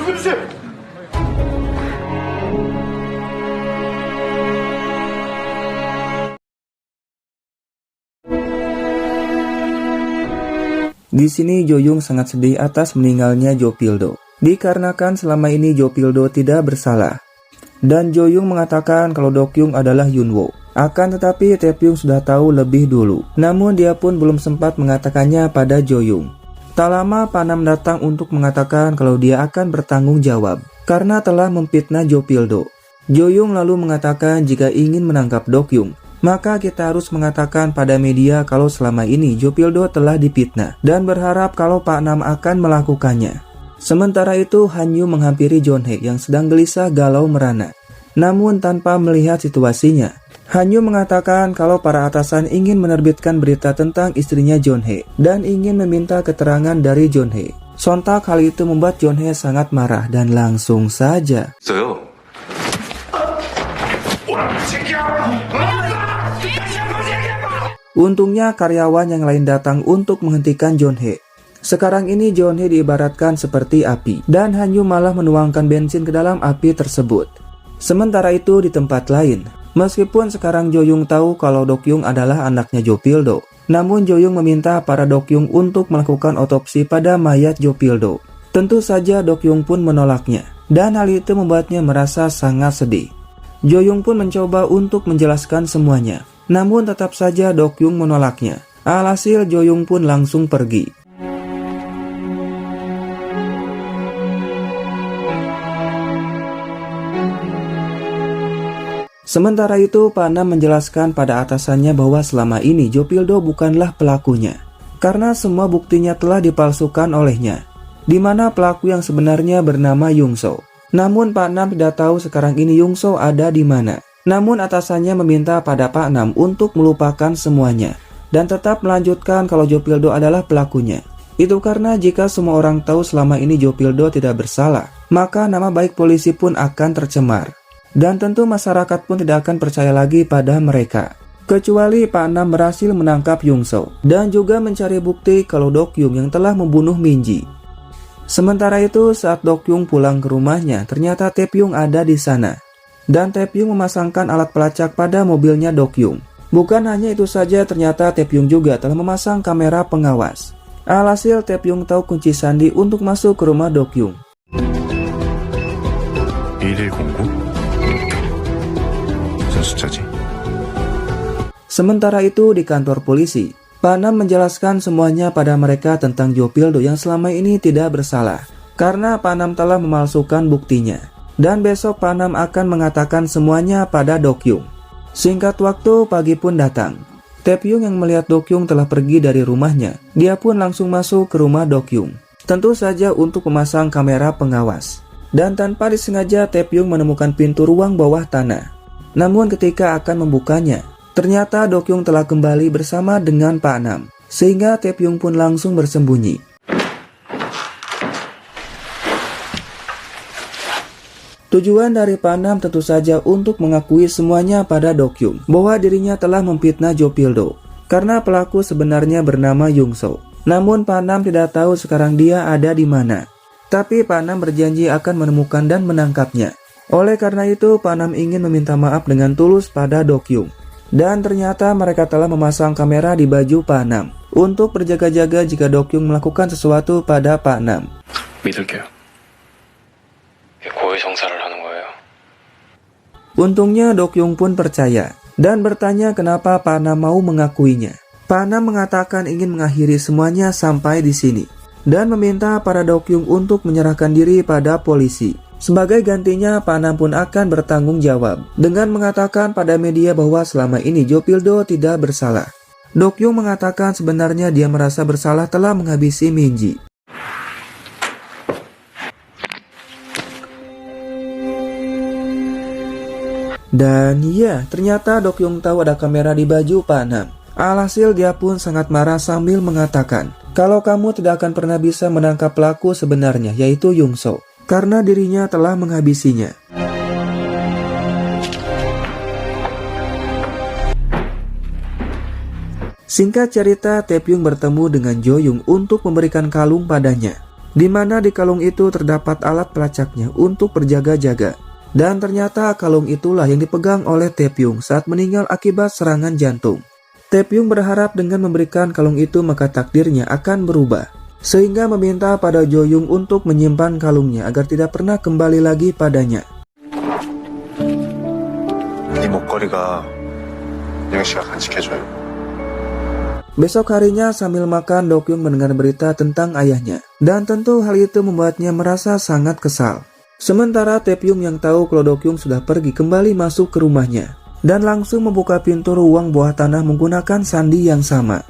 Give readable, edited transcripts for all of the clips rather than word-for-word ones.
죽여주세요. Di sini Jo-young sangat sedih atas meninggalnya Jo Pil-do, dikarenakan selama ini Jo Pil-do tidak bersalah. Dan Jo-young mengatakan kalau Dok-young adalah Yun-woo. Akan tetapi Tae-pyung sudah tahu lebih dulu, namun dia pun belum sempat mengatakannya pada Jo-young. Tak lama Pak Nam datang untuk mengatakan kalau dia akan bertanggung jawab karena telah memfitnah Jo Pil-do. Jo-young lalu mengatakan jika ingin menangkap Dok-young, maka kita harus mengatakan pada media kalau selama ini Jo Pil-do telah difitnah dan berharap kalau Pak Nam akan melakukannya. Sementara itu Han-yu menghampiri Jon-hae yang sedang gelisah galau merana. Namun tanpa melihat situasinya, Han-yu mengatakan kalau para atasan ingin menerbitkan berita tentang istrinya Jon-hae dan ingin meminta keterangan dari Jon-hae. Sontak hal itu membuat Jon-hae sangat marah dan langsung saja. Untungnya karyawan yang lain datang untuk menghentikan Jon-hae. Sekarang ini Jon-hae diibaratkan seperti api dan Han-yu malah menuangkan bensin ke dalam api tersebut. Sementara itu di tempat lain, meskipun sekarang Jo-young tahu kalau Dok-young adalah anaknya Jo Pil-do, namun Jo-young meminta para Dok-young untuk melakukan otopsi pada mayat Jo Pil-do. Tentu saja Dok-young pun menolaknya dan hal itu membuatnya merasa sangat sedih. Jo-young pun mencoba untuk menjelaskan semuanya, namun tetap saja Dok-young menolaknya. Alhasil Jo-young pun langsung pergi. Sementara itu Pak Nam menjelaskan pada atasannya bahwa selama ini Jo Pil-do bukanlah pelakunya, karena semua buktinya telah dipalsukan olehnya, di mana pelaku yang sebenarnya bernama Yung-so. Namun Pak Nam tidak tahu sekarang ini Yung-so ada di mana. Namun atasannya meminta pada Pak Nam untuk melupakan semuanya dan tetap melanjutkan kalau Jo Pil-do adalah pelakunya. Itu karena jika semua orang tahu selama ini Jo Pil-do tidak bersalah, maka nama baik polisi pun akan tercemar. Dan tentu masyarakat pun tidak akan percaya lagi pada mereka. Kecuali Pak Nam berhasil menangkap Yung-so dan juga mencari bukti kalau Dok-young yang telah membunuh Min-ji. Sementara itu saat Dok-young pulang ke rumahnya, ternyata Tae-pyung ada di sana. Dan Tae-pyung memasangkan alat pelacak pada mobilnya Dok-young. Bukan hanya itu saja, ternyata Tae-pyung juga telah memasang kamera pengawas. Alhasil Tae-pyung tahu kunci sandi untuk masuk ke rumah Dok-young. 1109? 무슨 숫자지? Sementara itu di kantor polisi, Pak Nam menjelaskan semuanya pada mereka tentang Jo Pil-do yang selama ini tidak bersalah, karena Pak Nam telah memalsukan buktinya. Dan besok Pak Nam akan mengatakan semuanya pada Dok-young. Singkat waktu, pagi pun datang. Tae-pyung yang melihat Dok-young telah pergi dari rumahnya, dia pun langsung masuk ke rumah Dok-young. Tentu saja untuk memasang kamera pengawas. Dan tanpa disengaja Tae-pyung menemukan pintu ruang bawah tanah. Namun ketika akan membukanya, ternyata Dok-young telah kembali bersama dengan Pak Nam, sehingga Tae-pyung pun langsung bersembunyi. Tujuan dari Pak Nam tentu saja untuk mengakui semuanya pada Dok-young bahwa dirinya telah memfitnah Jo Pil-do, karena pelaku sebenarnya bernama Yung-so. Namun Pak Nam tidak tahu sekarang dia ada di mana. Tapi Pak Nam berjanji akan menemukan dan menangkapnya. Oleh karena itu, Pak Nam ingin meminta maaf dengan tulus pada Dok-young. Dan ternyata mereka telah memasang kamera di baju Pak Nam untuk berjaga-jaga jika Dok-young melakukan sesuatu pada Pak Nam. 믿을게요. 고해 정사를 하는 거예요. Untungnya Dok-young pun percaya dan bertanya kenapa Pak Nam mau mengakuinya. Pak Nam mengatakan ingin mengakhiri semuanya sampai di sini dan meminta para Dok-young untuk menyerahkan diri pada polisi. Sebagai gantinya, Pak Nam pun akan bertanggung jawab dengan mengatakan pada media bahwa selama ini Jo Pil-do tidak bersalah. Dok-young mengatakan sebenarnya dia merasa bersalah telah menghabisi Min-ji. Dan ya, ternyata Dok-young tahu ada kamera di baju Pak Nam. Alhasil dia pun sangat marah sambil mengatakan, kalau kamu tidak akan pernah bisa menangkap pelaku sebenarnya, yaitu Yung-so, karena dirinya telah menghabisinya. Singkat cerita, Tae-pyung bertemu dengan Jo-young untuk memberikan kalung padanya. di mana di kalung itu terdapat alat pelacaknya untuk berjaga-jaga. Dan ternyata kalung itulah yang dipegang oleh Taepyeong saat meninggal akibat serangan jantung. Taepyeong berharap dengan memberikan kalung itu maka takdirnya akan berubah, sehingga meminta pada Jo-young untuk menyimpan kalungnya agar tidak pernah kembali lagi padanya. 이 목걸이가 윤영 씨가 간직해줘요. Besok harinya sambil makan, Do-kyung mendengar berita tentang ayahnya. Dan tentu hal itu membuatnya merasa sangat kesal. Sementara Taepyeong yang tahu kalau Do-kyung sudah pergi kembali masuk ke rumahnya. Dan langsung membuka pintu ruang bawah tanah menggunakan sandi yang sama.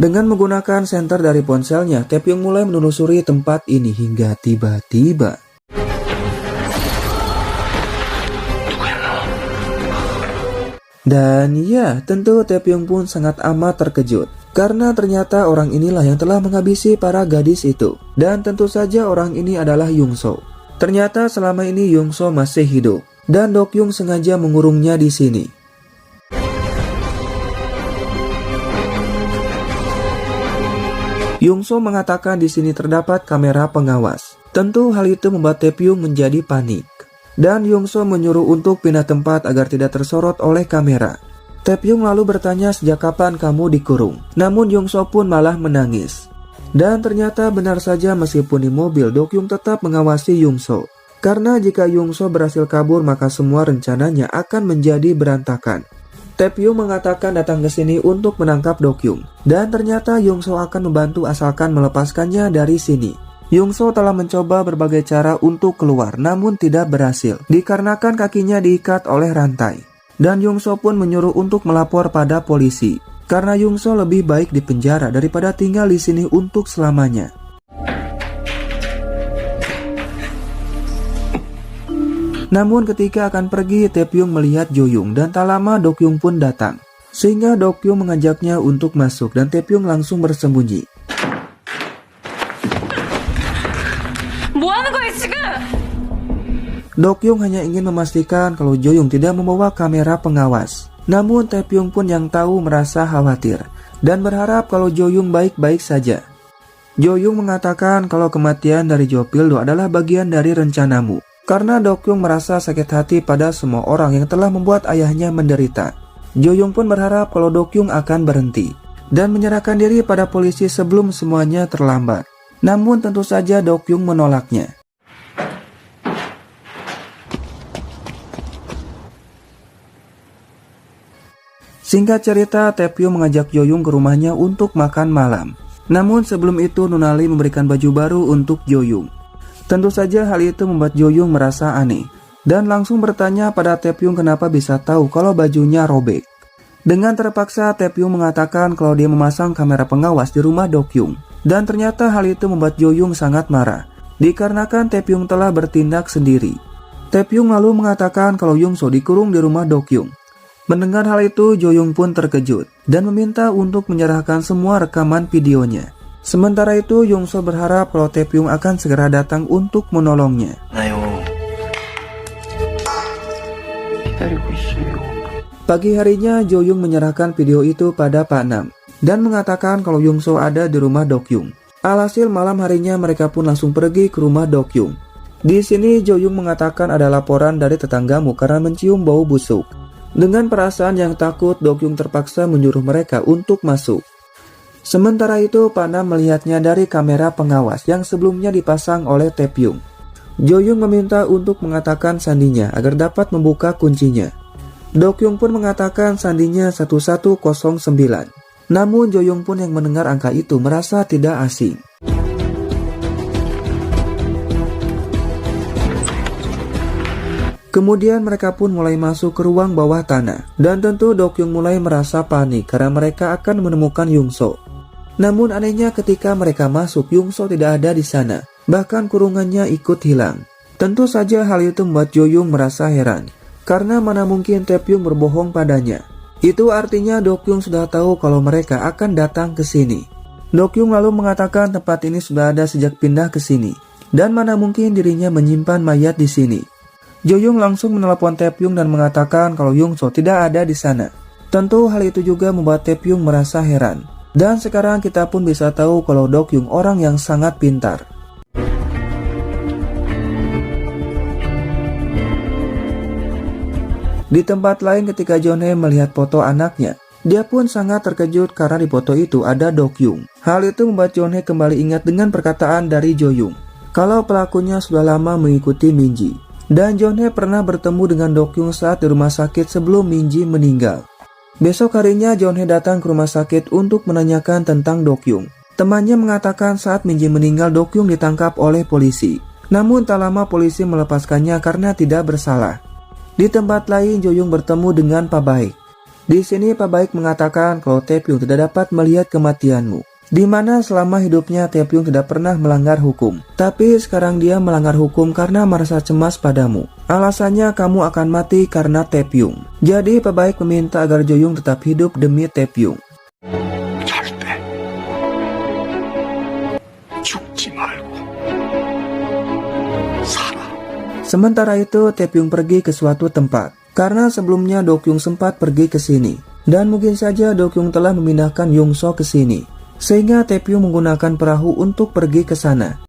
Dengan menggunakan senter dari ponselnya, Taepyeong mulai menelusuri tempat ini hingga tiba-tiba dan ya, tentu Taepyeong pun sangat amat terkejut. Karena ternyata orang inilah yang telah menghabisi para gadis itu. Dan tentu saja orang ini adalah Young-soo. Ternyata selama ini Young-soo masih hidup. Dan Do-kyung sengaja mengurungnya di sini. Young-soo mengatakan di sini terdapat kamera pengawas. Tentu hal itu membuat Taepyeong menjadi panik. Dan Young-soo menyuruh untuk pindah tempat agar tidak tersorot oleh kamera. Taepyeong lalu bertanya sejak kapan kamu dikurung. Namun Young-soo pun malah menangis. Dan ternyata benar saja meskipun di mobil, Do-kyung tetap mengawasi Young-soo. Karena jika Young-soo berhasil kabur maka semua rencananya akan menjadi berantakan. Taepyeong mengatakan datang ke sini untuk menangkap Do-kyung. Dan ternyata Young-soo akan membantu asalkan melepaskannya dari sini. Young-soo telah mencoba berbagai cara untuk keluar namun tidak berhasil dikarenakan kakinya diikat oleh rantai. Dan Young-soo pun menyuruh untuk melapor pada polisi karena Young-soo lebih baik di penjara daripada tinggal di sini untuk selamanya. Namun ketika akan pergi, Taepyeong melihat Jo-young dan tak lama Do-kyung pun datang. Sehingga Do-kyung mengajaknya untuk masuk dan Taepyeong langsung bersembunyi. Do-kyung hanya ingin memastikan kalau Jo-young tidak membawa kamera pengawas. Namun Taepyeong pun yang tahu merasa khawatir dan berharap kalau Jo-young baik-baik saja. Jo-young mengatakan kalau kematian dari Jopildo adalah bagian dari rencanamu. Karena Do-kyung merasa sakit hati pada semua orang yang telah membuat ayahnya menderita. Jo-young pun berharap kalau Do-kyung akan berhenti dan menyerahkan diri pada polisi sebelum semuanya terlambat. Namun tentu saja Do-kyung menolaknya. Singkat cerita, Taepyeong mengajak Jo-young ke rumahnya untuk makan malam. Namun sebelum itu Nuna Lee memberikan baju baru untuk Jo-young. Tentu saja hal itu membuat Jo-young merasa aneh dan langsung bertanya pada Taepyeong kenapa bisa tahu kalau bajunya robek. Dengan terpaksa Taepyeong mengatakan kalau dia memasang kamera pengawas di rumah Do-kyung. Dan ternyata hal itu membuat Jo-young sangat marah dikarenakan Taepyeong telah bertindak sendiri. Taepyeong lalu mengatakan kalau Young-soo dikurung di rumah Do-kyung. Mendengar hal itu, Jo-young pun terkejut dan meminta untuk menyerahkan semua rekaman videonya. Sementara itu, Young-soo berharap kalau Taepyeong akan segera datang untuk menolongnya. Pagi harinya, Jo-young menyerahkan video itu pada Pak Nam dan mengatakan kalau Young-soo ada di rumah Do-kyung. Alhasil malam harinya mereka pun langsung pergi ke rumah Do-kyung. Di sini Jo-young mengatakan ada laporan dari tetanggamu karena mencium bau busuk. Dengan perasaan yang takut, Do-kyung terpaksa menyuruh mereka untuk masuk. Sementara itu, Pak Nam melihatnya dari kamera pengawas yang sebelumnya dipasang oleh Taepyeong. Jo-young meminta untuk mengatakan sandinya agar dapat membuka kuncinya. Do-kyung pun mengatakan sandinya 1109. Namun Jo-young pun yang mendengar angka itu merasa tidak asing. Kemudian mereka pun mulai masuk ke ruang bawah tanah. Dan tentu Do-kyung mulai merasa panik karena mereka akan menemukan Young-soo. Namun anehnya ketika mereka masuk, Young-soo tidak ada di sana. Bahkan kurungannya ikut hilang. Tentu saja hal itu membuat Jo-young merasa heran. Karena mana mungkin Taepyeong berbohong padanya. Itu artinya Do-kyung sudah tahu kalau mereka akan datang ke sini. Do-kyung lalu mengatakan tempat ini sudah ada sejak pindah ke sini. Dan mana mungkin dirinya menyimpan mayat di sini. Jo-young langsung menelepon Taepyeong dan mengatakan kalau Young-soo tidak ada di sana. Tentu hal itu juga membuat Taepyeong merasa heran. Dan sekarang kita pun bisa tahu kalau Dokyung orang yang sangat pintar. Di tempat lain ketika Jonhae melihat foto anaknya, dia pun sangat terkejut karena di foto itu ada Dokyung. Hal itu membuat Jonhae kembali ingat dengan perkataan dari Joyoung, kalau pelakunya sudah lama mengikuti Minji. Dan Jonhae pernah bertemu dengan Dokyung saat di rumah sakit sebelum Minji meninggal. Besok harinya Jonhae datang ke rumah sakit untuk menanyakan tentang Dokyung. Temannya mengatakan saat Minji meninggal Dokyung ditangkap oleh polisi. Namun tak lama polisi melepaskannya karena tidak bersalah. Di tempat lain Joyoung bertemu dengan Pak Baik. Di sini Pak Baik mengatakan kalau Taepyeong tidak dapat melihat kematianmu, di mana selama hidupnya Taepyeong tidak pernah melanggar hukum. Tapi sekarang dia melanggar hukum karena merasa cemas padamu. Alasannya kamu akan mati karena Taepyeong. Jadi Pak Baik meminta agar Joyoung tetap hidup demi Taepyeong. 절대 죽지 말고 살아. Sementara itu Taepyeong pergi ke suatu tempat. Karena sebelumnya Dokyung sempat pergi ke sini. Dan mungkin saja Dokyung telah memindahkan Yongso ke sini. Sehingga Taepyeong menggunakan perahu untuk pergi ke sana.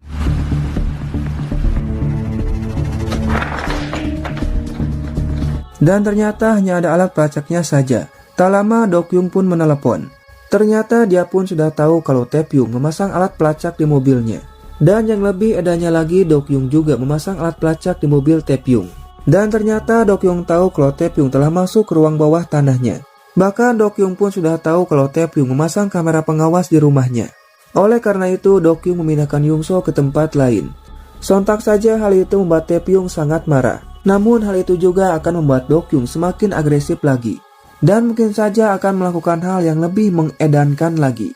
Dan ternyata hanya ada alat pelacaknya saja. Tak lama Dokyung pun menelepon. Ternyata dia pun sudah tahu kalau Taepyeong memasang alat pelacak di mobilnya. Dan yang lebih edanya lagi Dokyung juga memasang alat pelacak di mobil Taepyeong. Dan ternyata Dokyung tahu kalau Taepyeong telah masuk ke ruang bawah tanahnya. Bahkan Dokyung pun sudah tahu kalau Taepyeong memasang kamera pengawas di rumahnya. Oleh karena itu Dokyung memindahkan Yongso ke tempat lain. Sontak saja hal itu membuat Taepyeong sangat marah. Namun hal itu juga akan membuat Dokyung semakin agresif lagi. Dan mungkin saja akan melakukan hal yang lebih mengedankan lagi.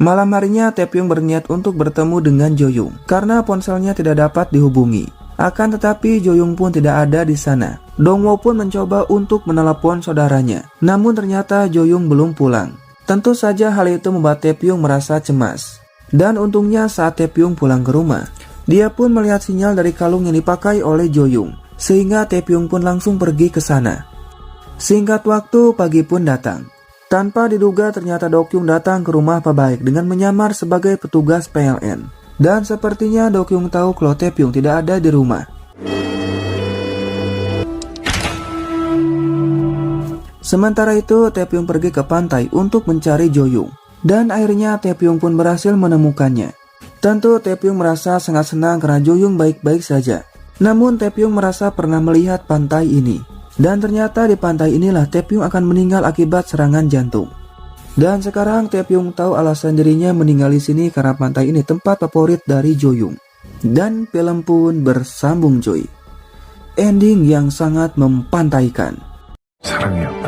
Malam harinya Taepyeong berniat untuk bertemu dengan Joyoung karena ponselnya tidak dapat dihubungi. Akan tetapi Joyoung pun tidak ada di sana. Dongwo pun mencoba untuk menelepon saudaranya. Namun ternyata Joyoung belum pulang. Tentu saja hal itu membuat Taepyeong merasa cemas. Dan untungnya saat Taepyeong pulang ke rumah, dia pun melihat sinyal dari kalung yang dipakai oleh Joyoung. Sehingga Taepyeong pun langsung pergi ke sana. Singkat waktu pagi pun datang. Tanpa diduga ternyata Dokyung datang ke rumah Pak Baik dengan menyamar sebagai petugas PLN. Dan sepertinya Dokyung tahu kalau Taepyeong tidak ada di rumah. Sementara itu Taepyeong pergi ke pantai untuk mencari Joyoung. Dan akhirnya Taepyeong pun berhasil menemukannya. Tentu Taepyeong merasa sangat senang karena Joyoung baik-baik saja. Namun Taepyeong merasa pernah melihat pantai ini. Dan ternyata di pantai inilah Taepyeong akan meninggal akibat serangan jantung. Dan sekarang Taepyeong tahu alasan dirinya meninggal di sini karena pantai ini tempat favorit dari Joyoung. Dan film pun bersambung cuy. Ending yang sangat mempantaikan. 사랑이었다.